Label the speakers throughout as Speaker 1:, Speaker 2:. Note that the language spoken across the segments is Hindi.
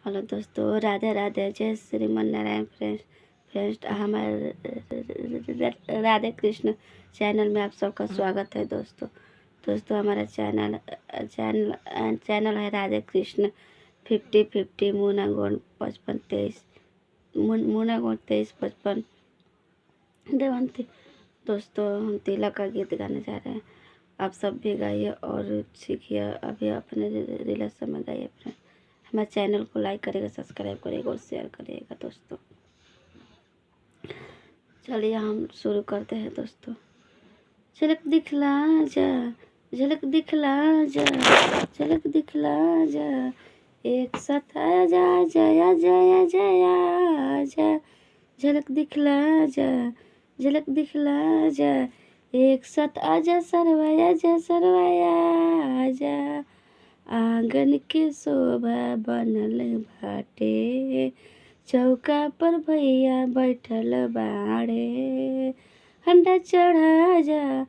Speaker 1: हेलो दोस्तों, राधे राधे, जय श्रीमन नारायण। फ्रेंड्स हमारे राधे कृष्ण चैनल में आप सबका स्वागत है दोस्तों हमारा चैनल है राधे कृष्ण 50-50 मुना गुण 55-23 मुना गुण 23-55 देवंती। दोस्तों हम तिलक का गीत गाने जा रहे हैं, आप सब भी गाइए और सीखिए। अभी अपने रिलेशन में गाइए। फ्रेंड हमारे चैनल को लाइक करेगा, सब्सक्राइब करेगा और शेयर करिएगा दोस्तों। चलिए हम शुरू करते हैं दोस्तों। झलक दिखला जा, झलक दिखला जा, झलक दिखला जा, एक साथ आ जा जया जया जया जा। झलक दिखला जा, झलक दिखला जा, एक साथ आजा सरवाया जा सरवाया जा। आंगन के शोभा बनल बाटे, चौका पर भैया बैठल बाड़े। हंडा चढ़ा जा,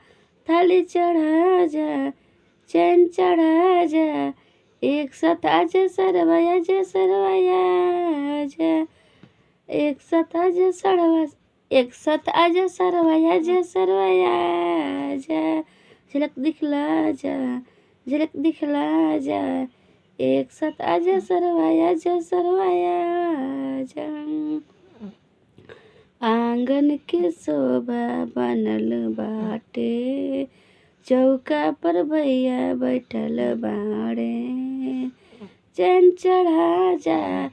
Speaker 1: थाली चढ़ा जा, चैन चढ़ा जा, एक साथ आजा सरवाया जा सरवाया जा। एक साथ आजा सरवा, एक साथ आजा सरवाया जा सरवाया जा। झलक दिखला जा, झलक दिखला जा, एक साथ आजा सरवाया जा सरवाया जा। आंगन के शोभा बनल बाटे, चौका पर भैया बैठल बाड़े। चैन चढ़ा जा,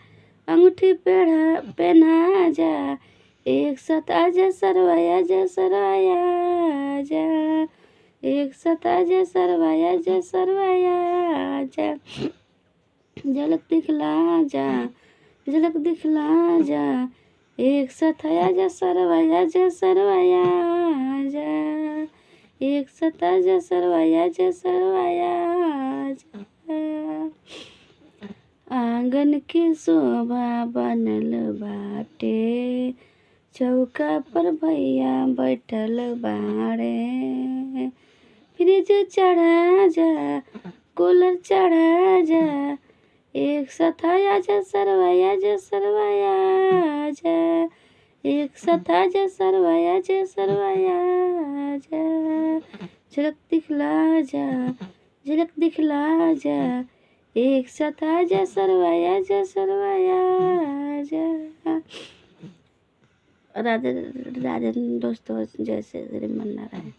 Speaker 1: अंगूठी पहना जा, एक साथ आजा सरवाया जा सरवाया जा। एक साथ आजा सरवाया जा सरवाया जा। झलक दिखला जा, झलक दिखला जा, एक साथ आजा सरवाया जा सरवाया जा। एक साथ आजा सरवाया जा सरवाया जा। आंगन के शोभा बनल बाटे, चौका पर भैया बैठल बाड़े। फ्रिज चढ़ा जा, कूलर चढ़ा जा, एक साथ आया जा सरवाया जा सरवाया जा। एक साथ आजा सरवाया जा सरवाया जा। झलक दिखला जा, झलक दिखला जा, एक साथ आजा सरवाया जा सरवाया जा। राधे राधे दोस्तों, जय श्री मन नारायण।